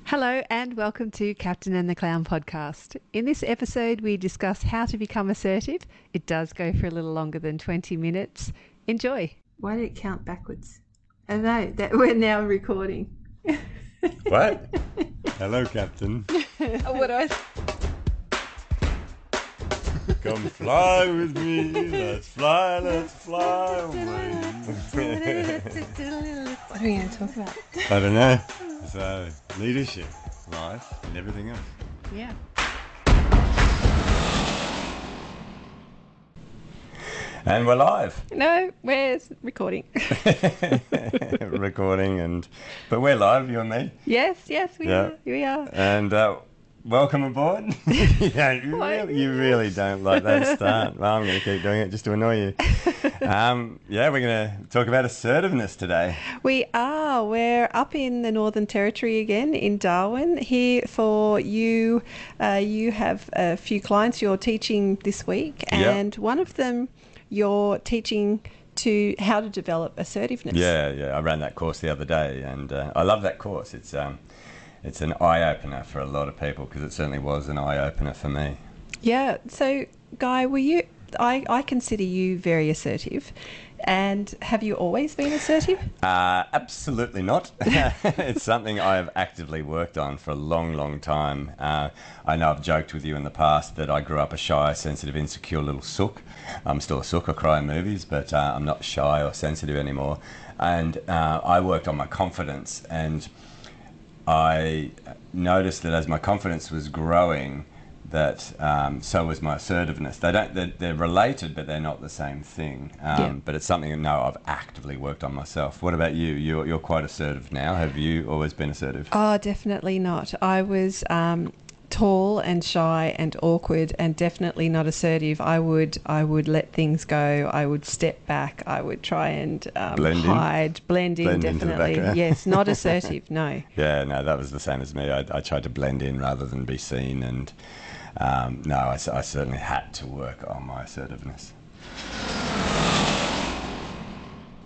Hello and welcome to Captain and the Clown podcast. In this episode, we discuss how to become assertive. It does go for a little longer than 20 minutes. Enjoy. Why did it count backwards? I know that we're now recording. What? Hello, Captain. What do I? Come fly with me. Let's fly away. What are we going to talk about? I don't know. So, leadership, life, and everything else. Yeah. And we're live. No, we're recording. Recording, but we're live, you and me. Yes, we are. We are. And welcome aboard. You really don't like that start. Well, I'm going to keep doing it just to annoy you. We're going to talk about assertiveness today. We are. We're up in the Northern Territory again in Darwin. Here for you, you have a few clients you're teaching this week, and one of them you're teaching to how to develop assertiveness. Yeah. I ran that course the other day, and I love that course. It's an eye-opener for a lot of people, because it certainly was an eye-opener for me. Yeah. So, Guy, I consider you very assertive. And have you always been assertive? Absolutely not. It's something I have actively worked on for a long, long time. I know I've joked with you in the past that I grew up a shy, sensitive, insecure little sook. I'm still a sook. I cry in movies, but I'm not shy or sensitive anymore. And I worked on my confidence, and I noticed that as my confidence was growing, that so was my assertiveness. They're related, but they're not the same thing. But it's something I've actively worked on myself. What about you? You're quite assertive now. Have you always been assertive? Oh, definitely not. I was tall and shy and awkward, and definitely not assertive. I would let things go. I would step back. I would try and blend in. Definitely, yes. Not assertive. No. Yeah, no, that was the same as me. I tried to blend in rather than be seen, and I certainly had to work on my assertiveness.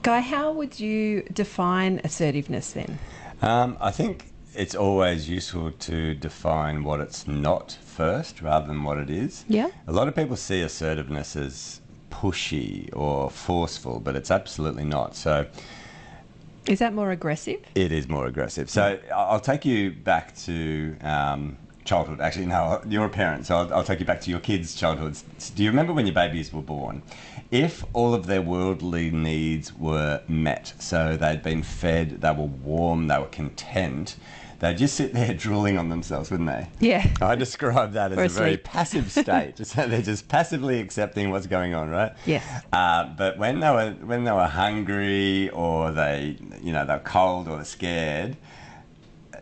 Guy, how would you define assertiveness then? I think it's always useful to define what it's not first rather than what it is. Yeah. A lot of people see assertiveness as pushy or forceful, but it's absolutely not. So, is that more aggressive? It is more aggressive. So I'll take you back to childhood. Actually, no, you're a parent, so I'll take you back to your kids' childhoods. Do you remember when your babies were born? If all of their worldly needs were met, so they'd been fed, they were warm, they were content, they'd just sit there drooling on themselves, wouldn't they? Yeah. I describe that as a very passive state. So they're just passively accepting what's going on, right? Yes. But when they were hungry, or they're cold or they're scared,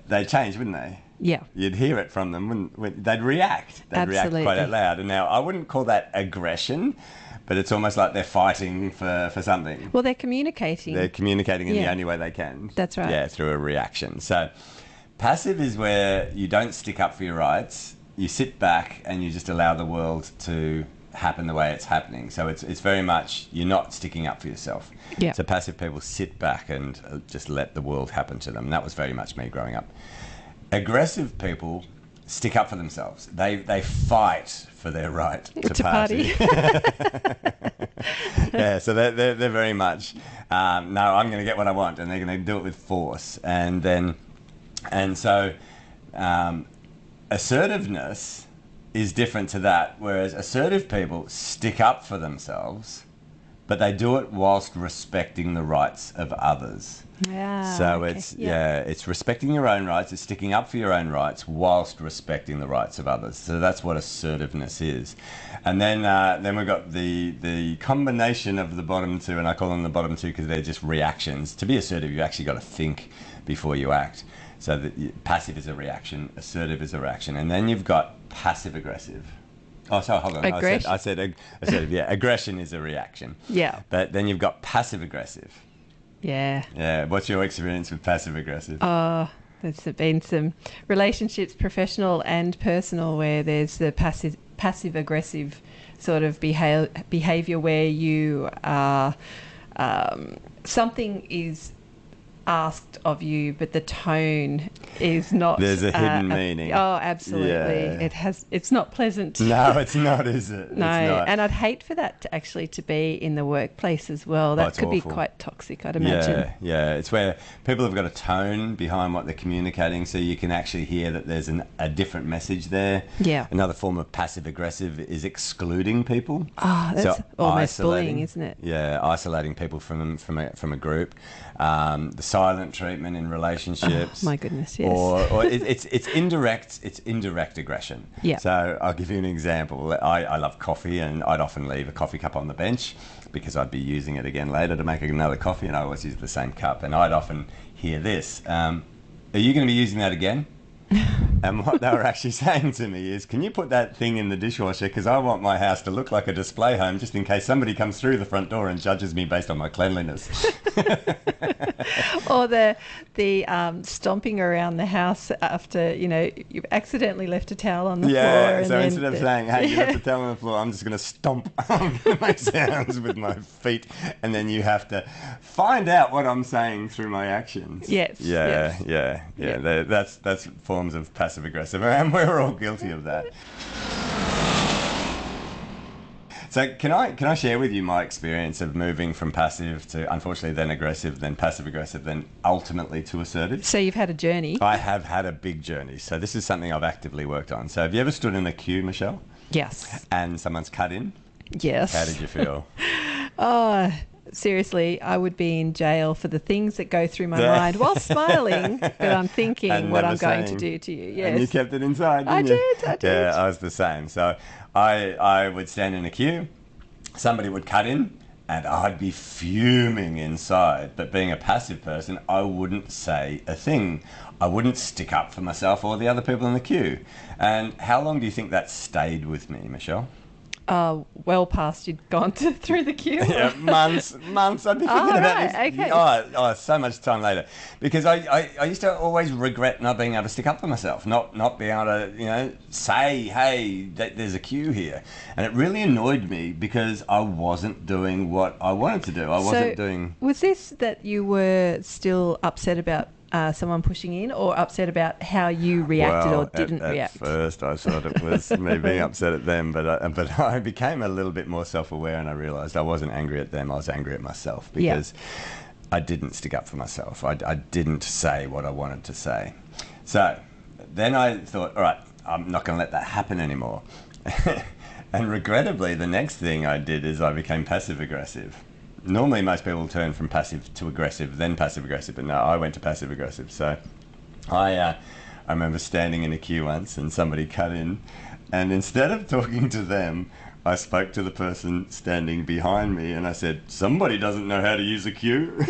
they'd change, wouldn't they? Yeah. You'd hear it from them when they'd react. They'd Absolutely. react quite out loud. And now I wouldn't call that aggression, but it's almost like they're fighting for something. Well, they're communicating. They're communicating in the only way they can. That's right. Yeah, through a reaction. So passive is where you don't stick up for your rights. You sit back and you just allow the world to happen the way it's happening. So it's very much, you're not sticking up for yourself. Yeah. So passive people sit back and just let the world happen to them. And that was very much me growing up. Aggressive people stick up for themselves. They fight for their right to party. Yeah, so they're very much, no, I'm going to get what I want, and they're going to do it with force. So assertiveness is different to that, whereas assertive people stick up for themselves, but they do it whilst respecting the rights of others. Yeah. So okay. it's respecting your own rights. It's sticking up for your own rights whilst respecting the rights of others. So that's what assertiveness is. And then we've got the combination of the bottom two, and I call them the bottom two because they're just reactions. To be assertive, you've actually got to think before you act. So that passive is a reaction, assertive is a reaction, and then you've got passive aggressive. Oh, sorry, hold on. I said assertive. Yeah, aggression is a reaction. Yeah. But then you've got passive aggressive. Yeah. Yeah. What's your experience with passive aggressive? There's been some relationships, professional and personal, where there's the passive aggressive sort of behavior where you are something is asked of you, but the tone is not. There's a hidden meaning. Oh, absolutely. Yeah. It's not pleasant. No, it's not, is it? No, it's not. and I'd hate for that to be in the workplace as well. That could awful. be quite toxic, I'd imagine. Yeah. It's where people have got a tone behind what they're communicating, so you can actually hear that there's a different message there. Yeah. Another form of passive aggressive is excluding people. Oh, that's almost bullying, isn't it? Yeah, isolating people from a group. The silent treatment in relationships. Oh, my goodness, yes. Or it's indirect. It's indirect aggression. Yeah. So I'll give you an example. I love coffee, and I'd often leave a coffee cup on the bench because I'd be using it again later to make another coffee, and I always use the same cup. And I'd often hear this: "Are you going to be using that again?" And what they were actually saying to me is, can you put that thing in the dishwasher, because I want my house to look like a display home just in case somebody comes through the front door and judges me based on my cleanliness. Or the stomping around the house after, you've accidentally left a towel on the floor. Yeah, so instead of saying, hey, you left a towel on the floor, I'm just going to stomp. I'm going to make sounds with my feet, and then you have to find out what I'm saying through my actions. Yes. Yeah. That's forms of passive aggressive, and we're all guilty of that. So can I share with you my experience of moving from passive to, unfortunately, then aggressive, then passive aggressive, then ultimately to assertive? So you've had a journey. I have had a big journey. So this is something I've actively worked on. So have you ever stood in a queue, Michelle? Yes. And someone's cut in? Yes. How did you feel? Oh, seriously, I would be in jail for the things that go through my mind while smiling, but I'm thinking what I'm going to do to you. Yes. And you kept it inside, didn't you? I did. Yeah, I was the same. So I would stand in a queue, somebody would cut in, and I'd be fuming inside. But being a passive person, I wouldn't say a thing. I wouldn't stick up for myself or the other people in the queue. And how long do you think that stayed with me, Michelle? Well past you'd gone through the queue. Yeah, months. I'd be thinking about this. Okay. Oh, so much time later. Because I used to always regret not being able to stick up for myself, not being able to, say, hey, there's a queue here. And it really annoyed me because I wasn't doing what I wanted to do. I wasn't doing... Was this that you were still upset about someone pushing in, or upset about how you reacted or didn't react? At first I thought it was me being upset at them, but I became a little bit more self-aware, and I realised I wasn't angry at them, I was angry at myself, because I didn't stick up for myself. I didn't say what I wanted to say. So then I thought, all right, I'm not going to let that happen anymore. And regrettably, the next thing I did is I became passive-aggressive. Normally, most people turn from passive to aggressive, then passive-aggressive, but no, I went to passive-aggressive. So I remember standing in a queue once and somebody cut in, and instead of talking to them, I spoke to the person standing behind me and I said, somebody doesn't know how to use a queue.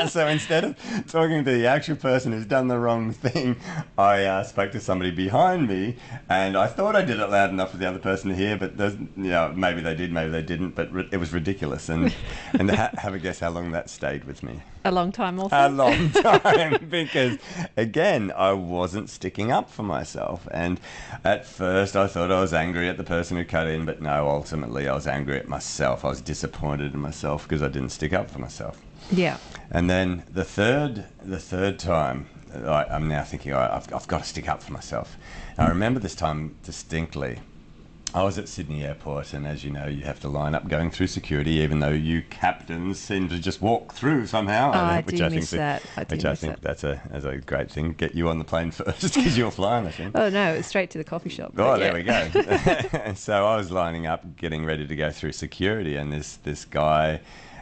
So instead of talking to the actual person who's done the wrong thing, I spoke to somebody behind me, and I thought I did it loud enough for the other person to hear, but maybe they did, maybe they didn't, but it was ridiculous. And have a guess how long that stayed with me. A long time also. A long time, because again, I wasn't sticking up for myself. And at first I thought I was angry at the person who cut in, but no, ultimately I was angry at myself. I was disappointed in myself because I didn't stick up for myself. Yeah. And then the third time, I'm now thinking, I've got to stick up for myself. And I remember this time distinctly. I was at Sydney Airport, and as you know, you have to line up going through security, even though you captains seem to just walk through somehow. I do miss that. I think that's a great thing. Get you on the plane first because you're flying, I think. Oh, no, it's straight to the coffee shop. Oh, there we go. And so I was lining up, getting ready to go through security, and this guy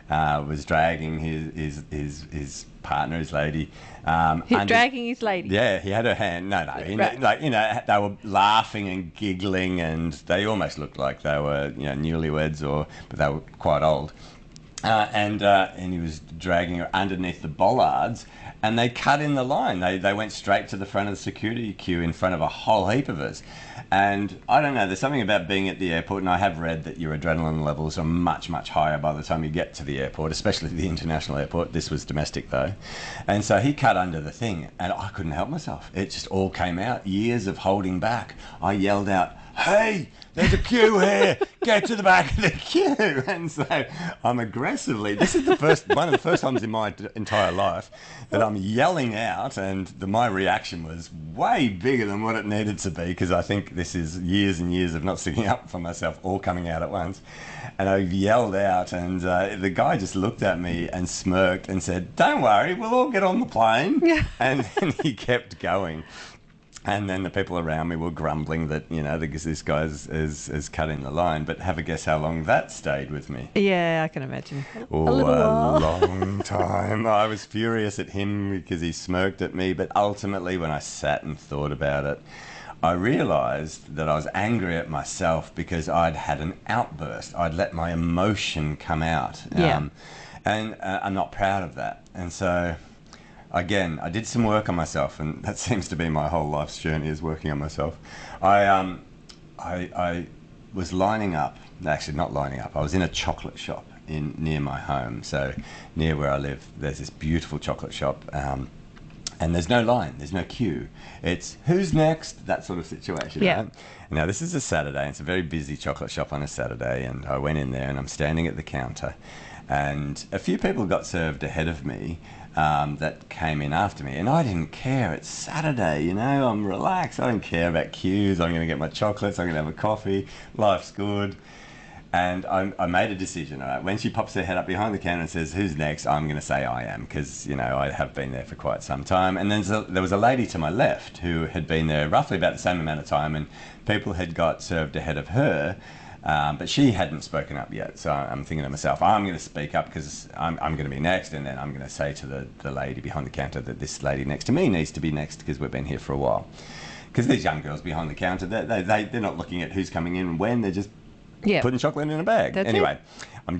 was dragging his partner, his lady. Dragging his lady? Yeah, he had her hand. No, right. They were laughing and giggling, and they almost looked like they were, newlyweds, but they were quite old. And he was dragging her underneath the bollards, and they cut in the line. They went straight to the front of the security queue in front of a whole heap of us. And I don't know, there's something about being at the airport, and I have read that your adrenaline levels are much, much higher by the time you get to the airport, especially the international airport. This was domestic though. And so he cut under the thing, and I couldn't help myself. It just all came out. Years of holding back. I yelled out, hey, there's a queue here, get to the back of the queue. And so I'm aggressively, this is one of the first times in my entire life that I'm yelling out, and my reaction was way bigger than what it needed to be, because I think this is years and years of not sticking up for myself all coming out at once. And I yelled out, and the guy just looked at me and smirked and said, "Don't worry, we'll all get on the plane." Yeah. And then he kept going. And then the people around me were grumbling that, because this guy is cutting the line. But have a guess how long that stayed with me. Yeah, I can imagine. Oh, a little while. long time. I was furious at him because he smirked at me. But ultimately, when I sat and thought about it, I realised that I was angry at myself because I'd had an outburst. I'd let my emotion come out. Yeah. And I'm not proud of that. And so... Again, I did some work on myself, and that seems to be my whole life's journey, is working on myself. I was lining up, actually not lining up, I was in a chocolate shop near my home. So near where I live, there's this beautiful chocolate shop, and there's no line, there's no queue. It's who's next, that sort of situation. Yeah. Right? Now this is a Saturday, and it's a very busy chocolate shop on a Saturday, and I went in there and I'm standing at the counter, and a few people got served ahead of me that came in after me, and I didn't care. It's Saturday, I'm relaxed. I don't care about queues. I'm going to get my chocolates. I'm going to have a coffee. Life's good. And I made a decision. All right? When she pops her head up behind the counter and says, "Who's next?" I'm going to say I am, because I have been there for quite some time. And then there was a lady to my left who had been there roughly about the same amount of time, and people had got served ahead of her. But she hadn't spoken up yet, so I'm thinking to myself, I'm going to speak up because I'm going to be next, and then I'm going to say to the lady behind the counter that this lady next to me needs to be next because we've been here for a while. Because these young girls behind the counter, they're not looking at who's coming in and when, they're just putting chocolate in a bag. Anyway,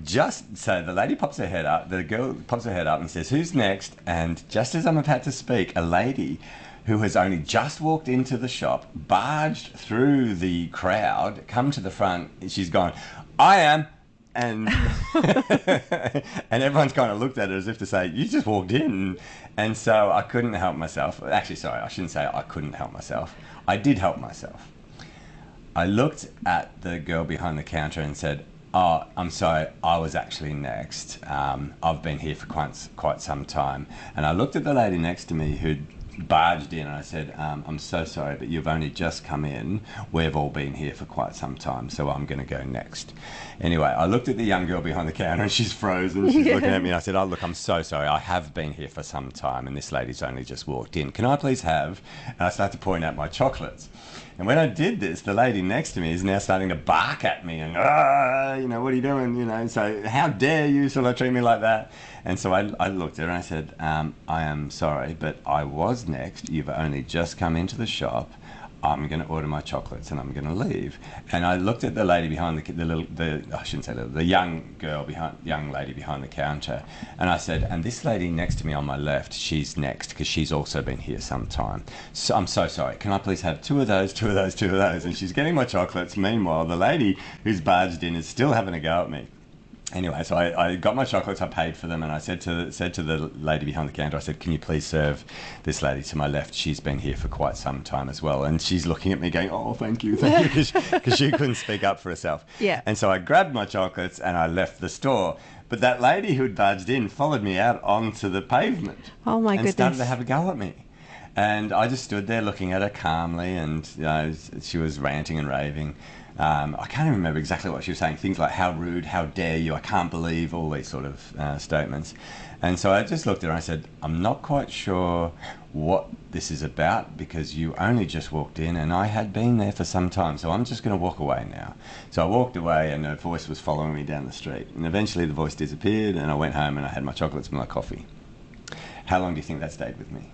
so the lady pops her head up, the girl pops her head up and says, "Who's next?" And just as I'm about to speak, a lady who has only just walked into the shop, barged through the crowd, come to the front, and she's gone, "I am." And and everyone's kind of looked at her as if to say, "You just walked in." And so I couldn't help myself. Actually, sorry, I shouldn't say I couldn't help myself. I did help myself. I looked at the girl behind the counter and said, "Oh, I'm sorry, I was actually next. I've been here for quite some time." And I looked at the lady next to me who'd barged in, and I said, "I'm so sorry, but you've only just come in. We've all been here for quite some time, so I'm going to go next." Anyway, I looked at the young girl behind the counter, and she's frozen. She's looking at me, and I said, "Oh, look, I'm so sorry. I have been here for some time, and this lady's only just walked in. Can I please have..." And I started to point out my chocolates. And when I did this, the lady next to me is now starting to bark at me and, "What are you doing? So how dare you sort of treat me like that?" And so I looked at her and I said, "I am sorry, but I was next. You've only just come into the shop. I'm going to order my chocolates and I'm going to leave." And I looked at the lady behind the young lady behind the counter, and I said, "And this lady next to me on my left, she's next because she's also been here some time. So I'm so sorry. Can I please have two of those, two of those, two of those?" And she's getting my chocolates. Meanwhile, the lady who's barged in is still having a go at me. Anyway, so I got my chocolates, I paid for them, and I said to the lady behind the counter, I said, "Can you please serve this lady to my left? She's been here for quite some time as well." And she's looking at me going, "Oh, thank you," because she couldn't speak up for herself. Yeah. And so I grabbed my chocolates and I left the store. But that lady who'd barged in followed me out onto the pavement. Oh, my goodness. And started to have a go at me. And I just stood there looking at her calmly, and she was ranting and raving. I can't even remember exactly what she was saying. Things like, "How rude, how dare you, I can't believe," all these sort of statements. And so I just looked at her and I said, "I'm not quite sure what this is about, because you only just walked in and I had been there for some time, so I'm just going to walk away now." So I walked away, and her voice was following me down the street. And eventually the voice disappeared, and I went home and I had my chocolates and my coffee. How long do you think that stayed with me?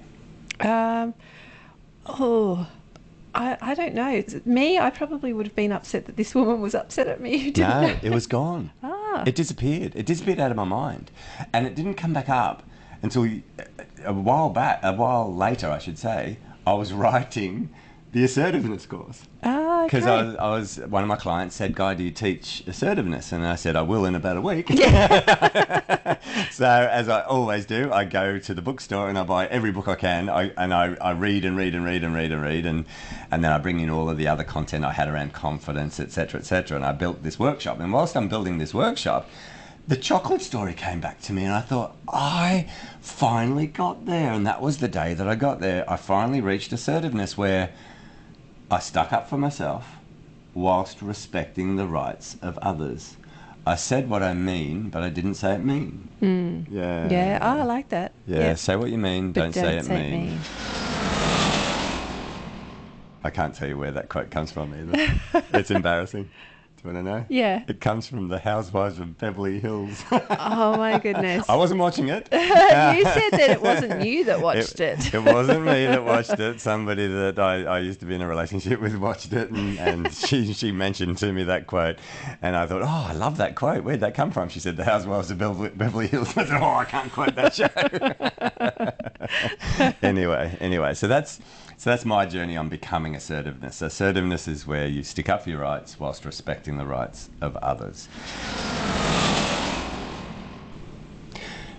I don't know. Me, I probably would have been upset that this woman was upset at me. No, it was gone. Ah. It disappeared. It disappeared out of my mind. And it didn't come back up until a while later, I should say. I was writing the assertiveness course. Ah, Because okay. I was, one of my clients said, Guy, do you teach assertiveness? And I said, I will in about a week. So, as I always do, I go to the bookstore and I buy every book I can. I read and read and read and read and read. And then I bring in all of the other content I had around confidence, etc., etc. And I built this workshop. And whilst I'm building this workshop, the chocolate story came back to me, and I thought, I finally got there. And that was the day that I got there. I finally reached assertiveness, where I stuck up for myself whilst respecting the rights of others. I said what I mean, but I didn't say it mean. Yeah. Yeah, I like that. Yeah, Yep. say what you mean, But don't say it mean. I can't tell you where that quote comes from either. It's embarrassing. Do you want to know? Yeah. It comes from the Housewives of Beverly Hills. Oh my goodness. I wasn't watching it. You said that it wasn't you that watched it. It wasn't me that watched it. Somebody that I used to be in a relationship with watched it, and she mentioned to me that quote, and I thought, oh, I love that quote. Where'd that come from? She said, the Housewives of Beverly Hills. I said, oh, I can't quote that show. Anyway, so that's my journey on becoming assertiveness. Assertiveness is where you stick up for your rights whilst respecting the rights of others.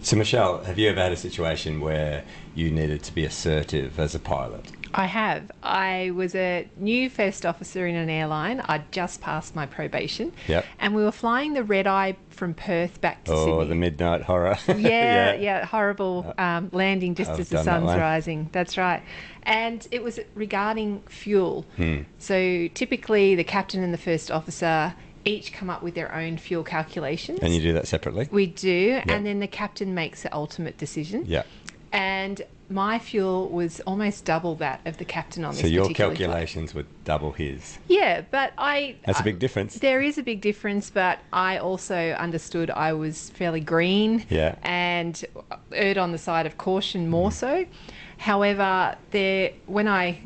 So, Michelle, have you ever had a situation where you needed to be assertive as a pilot? I have. I was a new first officer in an airline. I'd just passed my probation. Yep. And we were flying the red eye from Perth back to Sydney. Oh, the midnight horror. Yeah, horrible landing just I've as the done that sun's one. rising. That's right. And it was regarding fuel. Hmm. So typically the captain and the first officer each come up with their own fuel calculations. And you do that separately? We do, and then the captain makes the ultimate decision. Yeah. And my fuel was almost double that of the captain on this So your particular flight. calculations were double his. Yeah, but That's a big difference. There is a big difference, but I also understood I was fairly green. Yeah. And erred on the side of caution more so. However, when I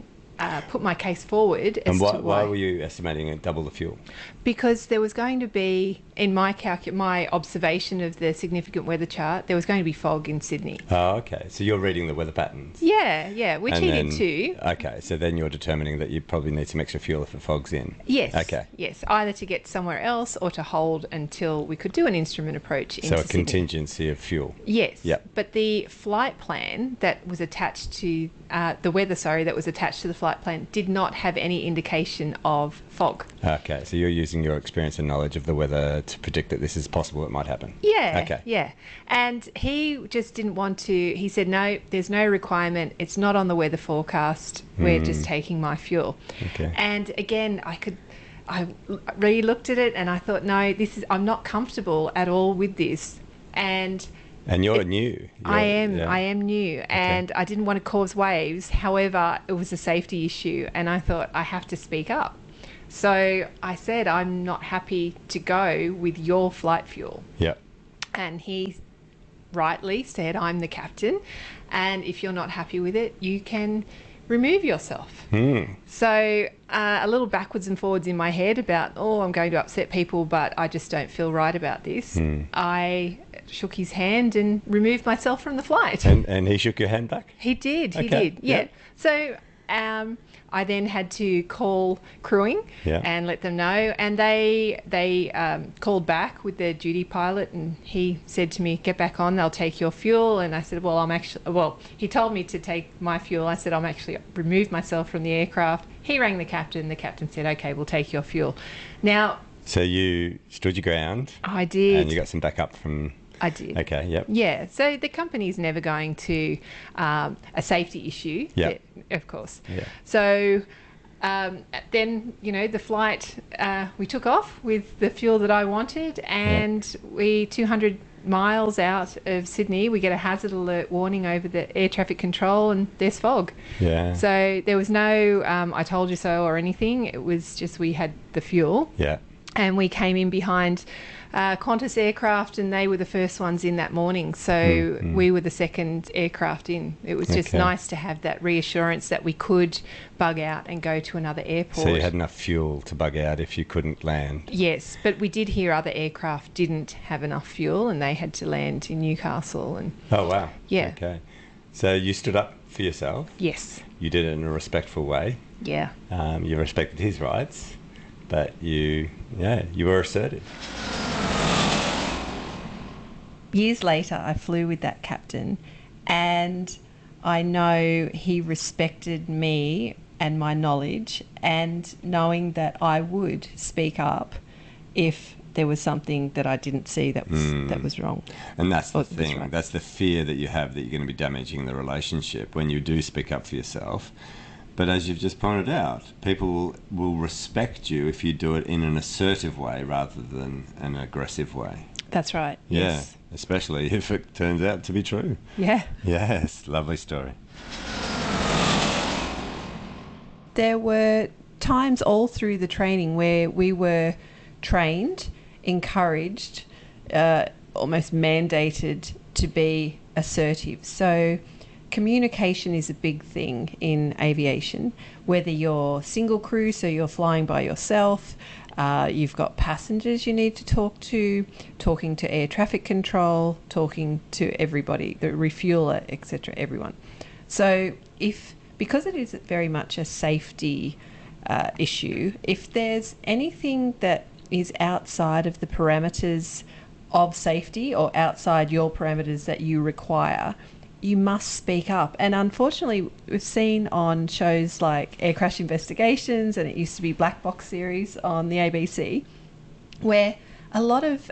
put my case forward as And to why were you estimating at double the fuel? Because there was going to be, in my observation of the significant weather chart, there was going to be fog in Sydney. Oh, okay. So you're reading the weather patterns. Yeah, which And he then- did too. Okay, so then you're determining that you probably need some extra fuel if the fog's in. Yes. Okay. Yes, either to get somewhere else or to hold until we could do an instrument approach into So a Sydney. contingency of fuel. Yes. Yep. But the flight plan that was attached to the weather, that was attached to the flight plan did not have any indication of fog. Okay, so you're using your experience and knowledge of the weather to predict that this is possible, it might happen. Yeah. Okay. Yeah. And he just didn't want to. He said, no, there's no requirement. It's not on the weather forecast. We're just taking my fuel. Okay. And again, I re-looked at it and I thought, no, I'm not comfortable at all with this. And you're new. I am new, and I didn't want to cause waves. However, it was a safety issue, and I thought I have to speak up. So I said, I'm not happy to go with your flight fuel. Yep. And he rightly said, I'm the captain, and if you're not happy with it, you can remove yourself. So a little backwards and forwards in my head about, I'm going to upset people, but I just don't feel right about this. I shook his hand and removed myself from the flight. And he shook your hand back? He did, Okay, yeah. yep. So I then had to call crewing and let them know, and they called back with their duty pilot, and he said to me, get back on, they'll take your fuel. And I said, he told me to take my fuel. I said, I'm actually removed myself from the aircraft. He rang the captain said, okay, we'll take your fuel. Now, so you stood your ground. I did. And you got some backup from... I did. Okay, yep. Yeah, so the company's never going to a safety issue, Yep. of course. Yeah. So then, the flight, we took off with the fuel that I wanted, and we 200 miles out of Sydney, we get a hazard alert warning over the air traffic control, and there's fog. Yeah. So there was no I told you so or anything. It was just we had the fuel. Yeah. And we came in behind Qantas aircraft, and they were the first ones in that morning. So we were the second aircraft in. It was just nice to have that reassurance that we could bug out and go to another airport. So you had enough fuel to bug out if you couldn't land? Yes, but we did hear other aircraft didn't have enough fuel, and they had to land in Newcastle. And Oh, wow. Yeah. Okay. So you stood up for yourself. Yes. You did it in a respectful way. Yeah. You respected his rights, but you were assertive. Years later, I flew with that captain, and I know he respected me and my knowledge, and knowing that I would speak up if there was something that I didn't see that was wrong. And that's the Or was thing. right. That's the fear that you have, that you're going to be damaging the relationship when you do speak up for yourself. But as you've just pointed out, people will respect you if you do it in an assertive way rather than an aggressive way. That's right. Yeah, Yes. especially if it turns out to be true. Yeah. Yes, lovely story. There were times all through the training where we were trained, encouraged, almost mandated to be assertive. So communication is a big thing in aviation, whether you're single crew, so you're flying by yourself, you've got passengers you need to talk to, talking to air traffic control, talking to everybody, the refueler, etc., everyone. So because it is very much a safety issue, if there's anything that is outside of the parameters of safety or outside your parameters that you require, you must speak up. And unfortunately, we've seen on shows like Air Crash Investigations, and it used to be Black Box series on the ABC, where a lot of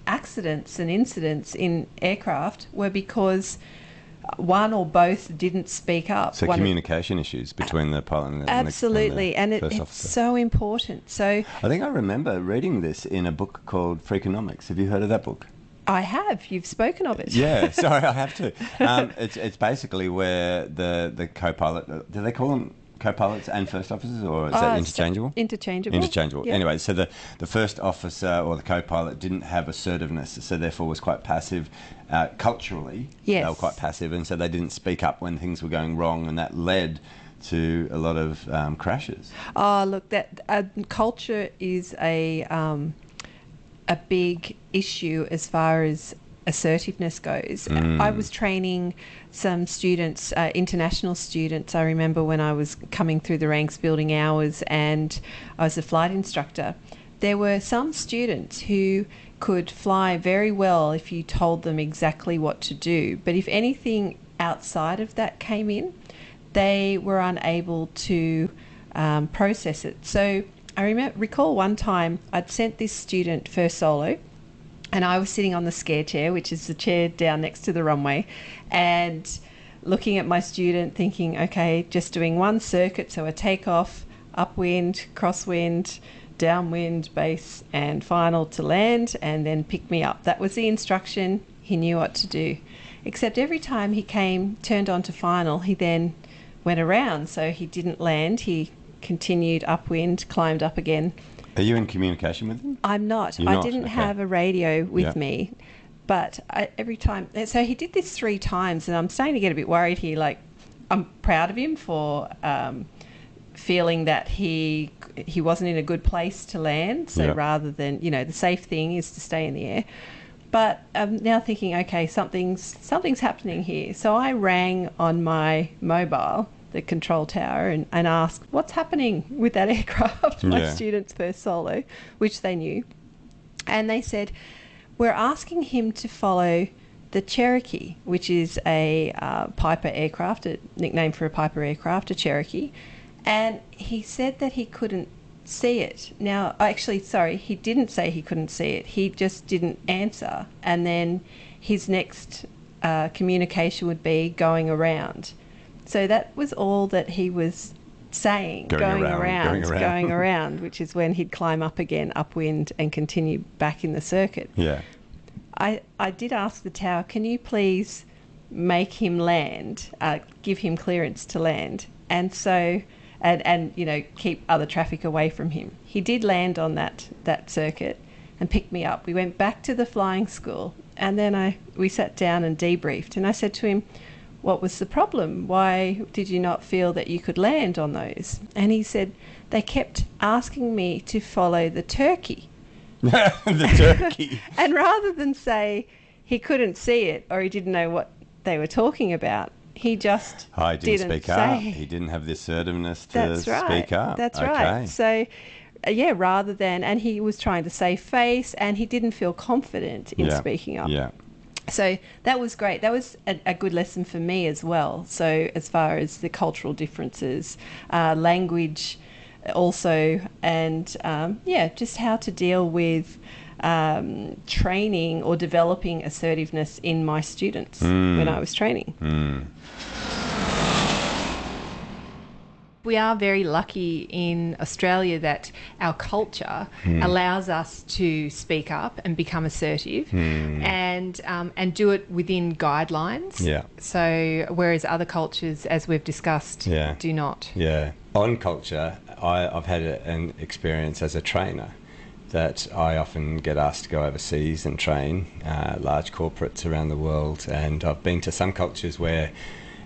accidents and incidents in aircraft were because one or both didn't speak up. So communication issues between the pilot and the absolutely, and first it's officer. so important. So I think I remember reading this in a book called Freakonomics. Have you heard of that book? I have. You've spoken of it. Yeah, sorry, I have to. It's basically where the co-pilot, do they call them co-pilots and first officers, or is that interchangeable? Interchangeable. Interchangeable. Yeah. Anyway, so the first officer or the co-pilot didn't have assertiveness, so therefore was quite passive. Culturally, yes, they were quite passive, and so they didn't speak up when things were going wrong, and that led to a lot of crashes. Oh, look, that culture is a big issue as far as assertiveness goes. I was training some students, international students. I remember when I was coming through the ranks, building hours, and I was a flight instructor. There were some students who could fly very well if you told them exactly what to do, but if anything outside of that came in, they were unable to process it. So I recall one time I'd sent this student first solo, and I was sitting on the scare chair, which is the chair down next to the runway, and looking at my student thinking, okay, just doing one circuit, so a takeoff, upwind, crosswind, downwind, base, and final to land, and then pick me up. That was the instruction. He knew what to do. Except every time he turned on to final, he then went around, so he didn't land. He continued upwind, climbed up again. Are you in communication with him? I'm not. You're I not? didn't Okay. have a radio with me, but every time. So he did this 3 times, and I'm starting to get a bit worried here. Like, I'm proud of him for feeling that he wasn't in a good place to land. So rather than, the safe thing is to stay in the air. But I'm now thinking, okay, something's happening here. So I rang on my mobile, the control tower, and asked, what's happening with that aircraft? My student's first solo, which they knew. And they said, we're asking him to follow the Cherokee, which is a Piper aircraft, a nickname for a Piper aircraft, a Cherokee. And he said that he couldn't see it. Now, actually, sorry, he didn't say he couldn't see it. He just didn't answer. And then his next communication would be going around. So that was all that he was saying, going around, which is when he'd climb up again, upwind, and continue back in the circuit. Yeah. I did ask the tower, can you please make him land, give him clearance to land, and so, and keep other traffic away from him. He did land on that circuit and picked me up. We went back to the flying school, and then we sat down and debriefed, and I said to him, what was the problem? Why did you not feel that you could land on those? And he said, they kept asking me to follow the turkey. The turkey. And rather than say he couldn't see it or he didn't know what they were talking about, He just I didn't speak up. say. He didn't have the assertiveness to That's right. speak up. That's Okay. right. So, yeah, rather than, and he was trying to save face, and he didn't feel confident in speaking up. Yeah. So that was great. That was a good lesson for me as well. So as far as the cultural differences, language also, and just how to deal with training or developing assertiveness in my students when I was training. We are very lucky in Australia that our culture allows us to speak up and become assertive and do it within guidelines. Yeah. So whereas other cultures, as we've discussed, do not. Yeah. On culture, I've had an experience as a trainer that I often get asked to go overseas and train large corporates around the world, and I've been to some cultures where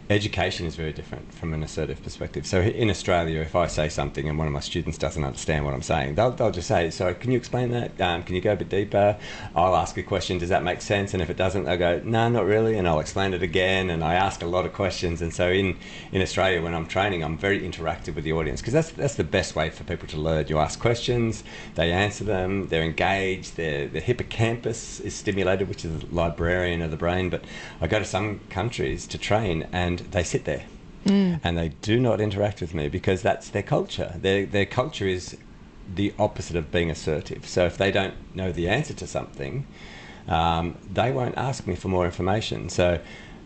education is very different from an assertive perspective. So in Australia, if I say something and one of my students doesn't understand what I'm saying, they'll just say, so can you explain that? Can you go a bit deeper? I'll ask a question, does that make sense? And if it doesn't, they'll go, no, not really, and I'll explain it again, and I ask a lot of questions. And so in Australia, when I'm training, I'm very interactive with the audience, because that's the best way for people to learn. You ask questions, they answer them, they're engaged, their hippocampus is stimulated, which is the librarian of the brain. But I go to some countries to train, and they sit there and they do not interact with me, because that's their culture. Their culture is the opposite of being assertive. So if they don't know the answer to something, they won't ask me for more information. So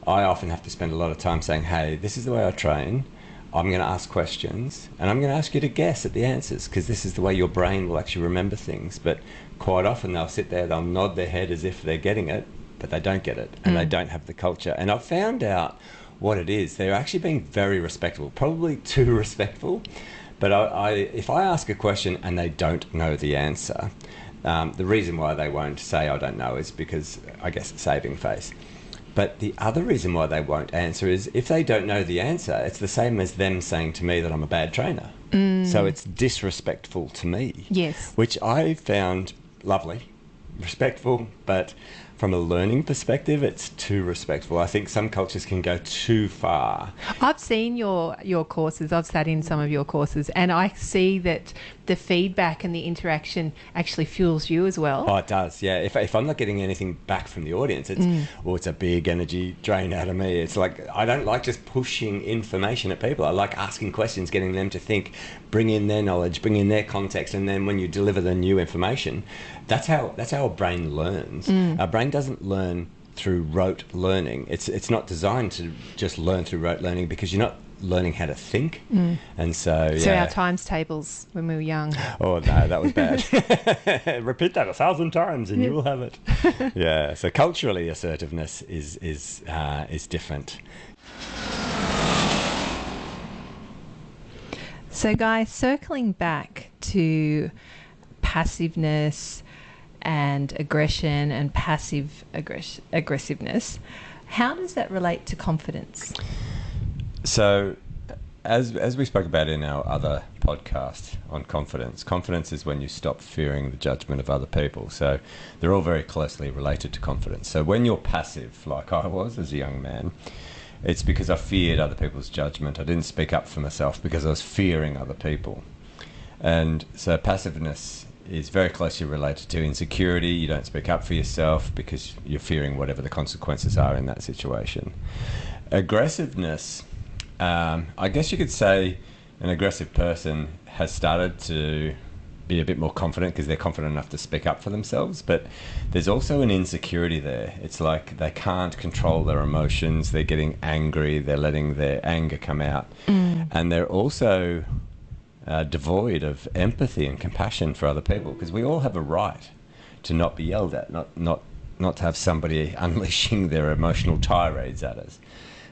I often have to spend a lot of time saying, hey, this is the way I train. I'm going to ask questions, and I'm going to ask you to guess at the answers, because this is the way your brain will actually remember things. But quite often they'll sit there, they'll nod their head as if they're getting it, but they don't get it, and they don't have the culture. And I've found out what it is. They're actually being very respectful, probably too respectful. But if I ask a question and they don't know the answer, the reason why they won't say I don't know is because, I guess, it's saving face. But the other reason why they won't answer is if they don't know the answer, it's the same as them saying to me that I'm a bad trainer. So it's disrespectful to me. Yes. Which I found lovely, respectful, but from a learning perspective, it's too respectful. I think some cultures can go too far. I've seen your courses. I've sat in some of your courses, and I see that the feedback and the interaction actually fuels you as well. Oh, it does, yeah. If I'm not getting anything back from the audience, it's a big energy drain out of me. It's like, I don't like just pushing information at people. I like asking questions, getting them to think, bring in their knowledge, bring in their context, and then when you deliver the new information, that's how our brain learns. Our brain doesn't learn through rote learning. It's not designed to just learn through rote learning, because you're not learning how to think. And so our times tables when we were young. Oh no, that was bad. Repeat that 1,000 times and you will have it. Yeah, so culturally assertiveness is different. So guys, circling back to passiveness and aggression and passive aggressiveness, how does that relate to confidence? So, as we spoke about in our other podcast on confidence is when you stop fearing the judgment of other people. So they're all very closely related to confidence. So when you're passive, like I was as a young man, it's because I feared other people's judgment. I didn't speak up for myself because I was fearing other people. And so passiveness is very closely related to insecurity. You don't speak up for yourself because you're fearing whatever the consequences are in that situation. Aggressiveness, I guess you could say an aggressive person has started to be a bit more confident because they're confident enough to speak up for themselves, but there's also an insecurity there. It's like they can't control their emotions, they're getting angry, they're letting their anger come out, and they're also devoid of empathy and compassion for other people, because we all have a right to not be yelled at, not to have somebody unleashing their emotional tirades at us.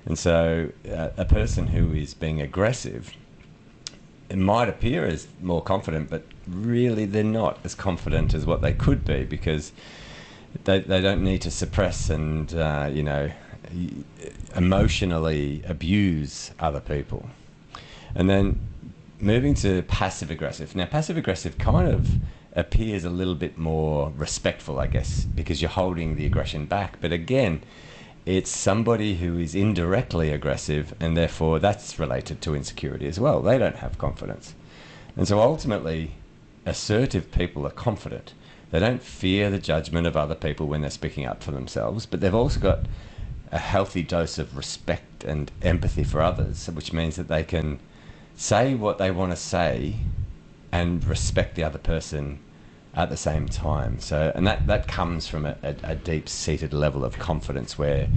And so a person who is being aggressive, it might appear as more confident, but really they're not as confident as what they could be, because they don't need to suppress and emotionally abuse other people. And then moving to passive aggressive. Now passive aggressive kind of appears a little bit more respectful, I guess, because you're holding the aggression back. But again, it's somebody who is indirectly aggressive, and therefore that's related to insecurity as well. They don't have confidence. And so ultimately, assertive people are confident. They don't fear the judgment of other people when they're speaking up for themselves, but they've also got a healthy dose of respect and empathy for others, which means that they can say what they want to say and respect the other person at the same time. So, and that comes from a deep-seated level of confidence where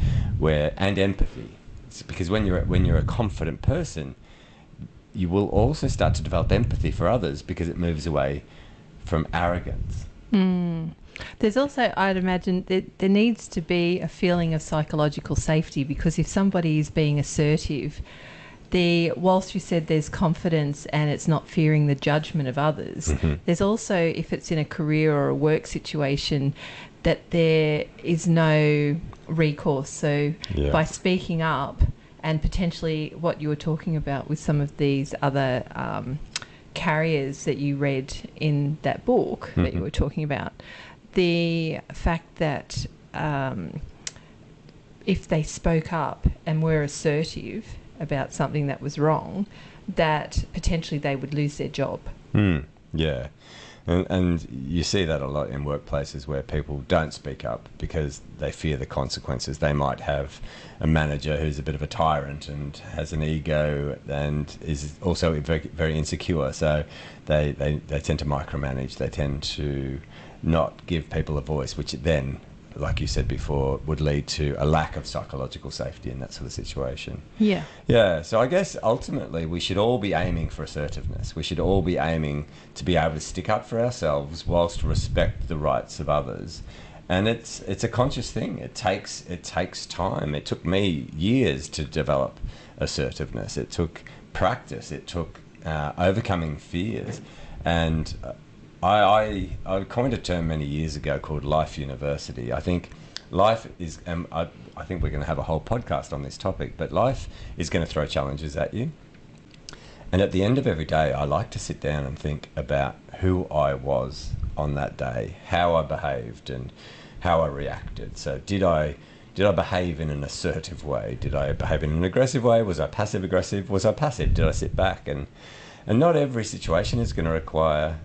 and empathy. It's because when you're a confident person, you will also start to develop empathy for others because it moves away from arrogance. There's also, I'd imagine, that there needs to be a feeling of psychological safety, because if somebody is being assertive, whilst you said there's confidence and it's not fearing the judgment of others, there's also, if it's in a career or a work situation, that there is no recourse. So by speaking up, and potentially what you were talking about with some of these other carriers that you read in that book that you were talking about, the fact that if they spoke up and were assertive about something that was wrong, that potentially they would lose their job. Yeah. And you see that a lot in workplaces where people don't speak up because they fear the consequences. They might have a manager who's a bit of a tyrant and has an ego and is also very, very insecure. So they tend to micromanage. They tend to not give people a voice, which then, like you said before, would lead to a lack of psychological safety in that sort of situation. Yeah. So I guess ultimately we should all be aiming for assertiveness. We should all be aiming to be able to stick up for ourselves whilst respect the rights of others. And it's a conscious thing. It takes time. It took me years to develop assertiveness. It took practice. It took overcoming fears. And I coined a term many years ago called Life University. I think life is, I think we're going to have a whole podcast on this topic, but life is going to throw challenges at you. And at the end of every day, I like to sit down and think about who I was on that day, how I behaved and how I reacted. So did I behave in an assertive way? Did I behave in an aggressive way? Was I passive aggressive? Was I passive? Did I sit back? And not every situation is going to require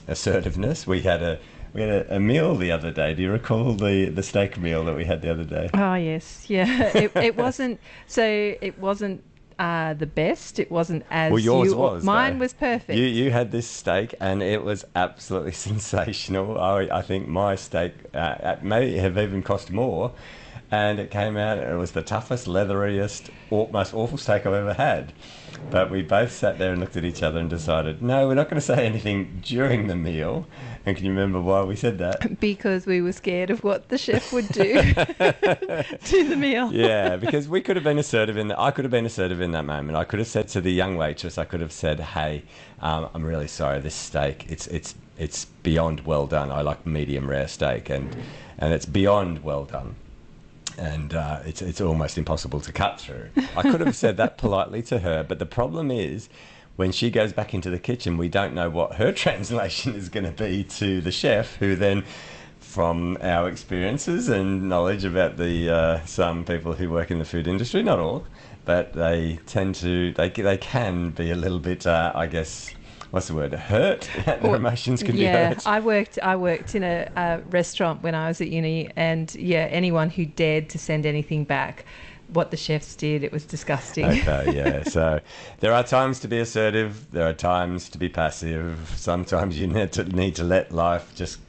assertiveness. We had a meal the other day. Do you recall the steak meal that we had the other day? Oh yes, yeah. It wasn't the best. It wasn't as well. Yours was. Mine though. Was perfect. You had this steak and it was absolutely sensational. I think my steak may have even cost more, and it came out and it was the toughest, leatheriest, most awful steak I've ever had. But we both sat there and looked at each other and decided, no, we're not going to say anything during the meal. And can you remember why we said that? Because we were scared of what the chef would do to the meal. Yeah, because we could have been assertive I could have been assertive in that moment. I could have said to the young waitress, I could have said, hey, I'm really sorry, this steak, it's beyond well done. I like medium rare steak and it's beyond well done. And it's almost impossible to cut through. I could have said that politely to her, but the problem is when she goes back into the kitchen, we don't know what her translation is going to be to the chef, who then, from our experiences and knowledge about the some people who work in the food industry, not all, but they can be a little bit, I guess, what's the word? Hurt. Their emotions can be hurt. I worked in a restaurant when I was at uni, and anyone who dared to send anything back, what the chefs did, it was disgusting. Okay, yeah. So there are times to be assertive. There are times to be passive. Sometimes you need to let life just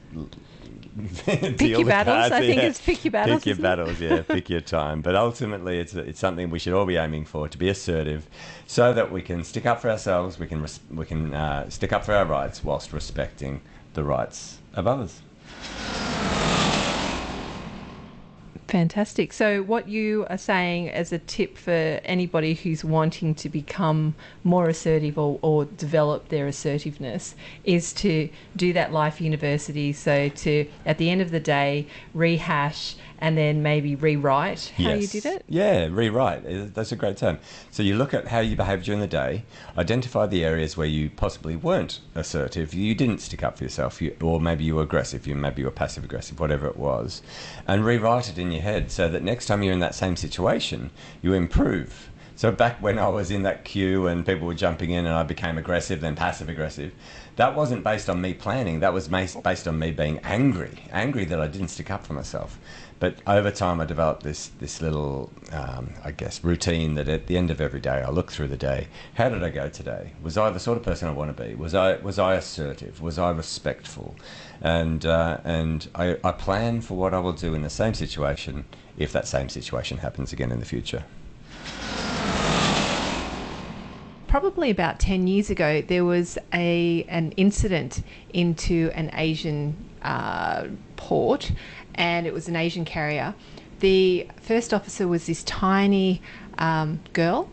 pick your battles. I think it's pick your battles. Pick your battles, yeah. Pick your time. But ultimately, it's something we should all be aiming for, to be assertive, so that we can stick up for ourselves. We can stick up for our rights whilst respecting the rights of others. Fantastic. So what you are saying as a tip for anybody who's wanting to become more assertive or develop their assertiveness is to do that life university. So to, at the end of the day, rehash and then maybe rewrite how you did it? Yeah, rewrite. That's a great term. So you look at how you behaved during the day, identify the areas where you possibly weren't assertive, you didn't stick up for yourself, or maybe you were aggressive, maybe you were passive aggressive, whatever it was, and rewrite it in your head so that next time you're in that same situation, you improve. So back when I was in that queue and people were jumping in and I became aggressive, then passive aggressive, that wasn't based on me planning. That was based on me being angry that I didn't stick up for myself. But over time, I developed this little, routine that at the end of every day, I look through the day. How did I go today? Was I the sort of person I want to be? Was I assertive? Was I respectful? And I plan for what I will do in the same situation if that same situation happens again in the future. Probably about 10 years ago, there was an incident into an Asian port, and it was an Asian carrier. The first officer was this tiny girl,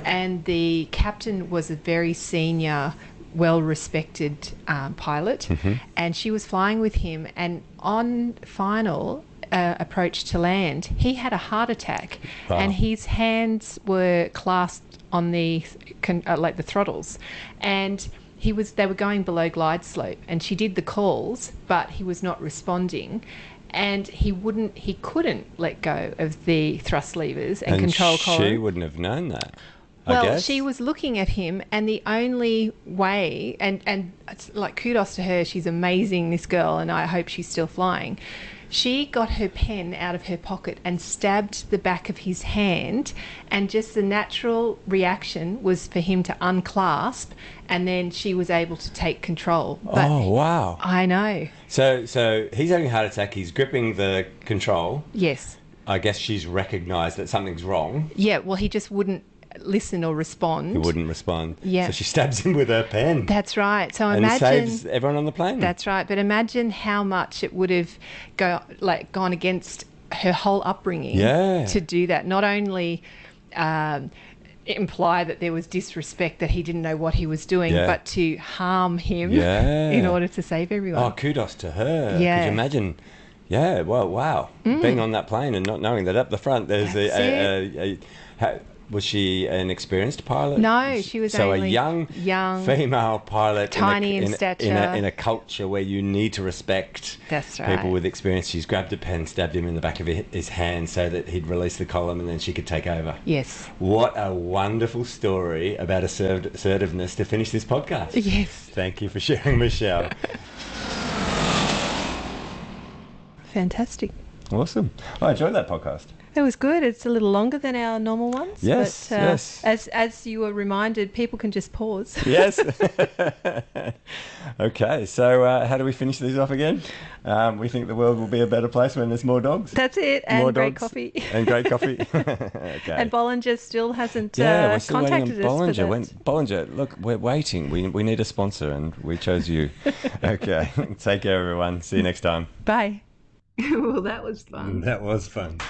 and the captain was a very senior, well-respected pilot, and she was flying with him, and on final approach to land, he had a heart attack. Wow. And his hands were clasped on the throttles, and they were going below glide slope, and she did the calls, but he was not responding, and he couldn't let go of the thrust levers and control column. She wouldn't have known that. Well, she was looking at him, and the only way, and it's like, kudos to her, she's amazing, this girl, and I hope she's still flying. She got her pen out of her pocket and stabbed the back of his hand, and just the natural reaction was for him to unclasp, and then she was able to take control. But oh, wow. I know. So he's having a heart attack, he's gripping the control. Yes. I guess she's recognised that something's wrong. Yeah, well, he just wouldn't listen or respond. He wouldn't respond. Yeah. So she stabs him with her pen. That's right. So and imagine, it saves everyone on the plane. That's right. But imagine how much it would have gone against her whole upbringing to do that. Not only imply that there was disrespect, that he didn't know what he was doing, but to harm him in order to save everyone. Oh, kudos to her. Yeah. Could you imagine? Yeah, well, wow. Being on that plane and not knowing that up the front there's was she an experienced pilot? No, she was only a young female pilot, tiny in stature, in a culture where you need to respect people with experience. She's grabbed a pen, stabbed him in the back of his hand so that he'd release the column, and then she could take over. Yes. What a wonderful story about assertiveness to finish this podcast. Yes. Thank you for sharing, Michelle. Fantastic. Awesome. I enjoyed that podcast. It was good. It's a little longer than our normal ones. Yes, but, yes. As you were reminded, people can just pause. Yes. Okay, so how do we finish these off again? We think the world will be a better place when there's more dogs. That's it, and great coffee. And great coffee. Okay. And Bollinger still hasn't we're still contacted waiting on us Bollinger. for that. Bollinger, look, we're waiting. We need a sponsor, and we chose you. Okay, take care, everyone. See you next time. Bye. Well, that was fun. That was fun.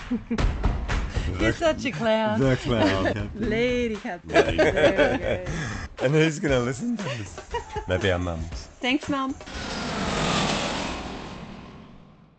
You're such a clown. The clown. Lady Captain. There we go. And who's going to listen to this? Maybe our mums. Thanks, Mum.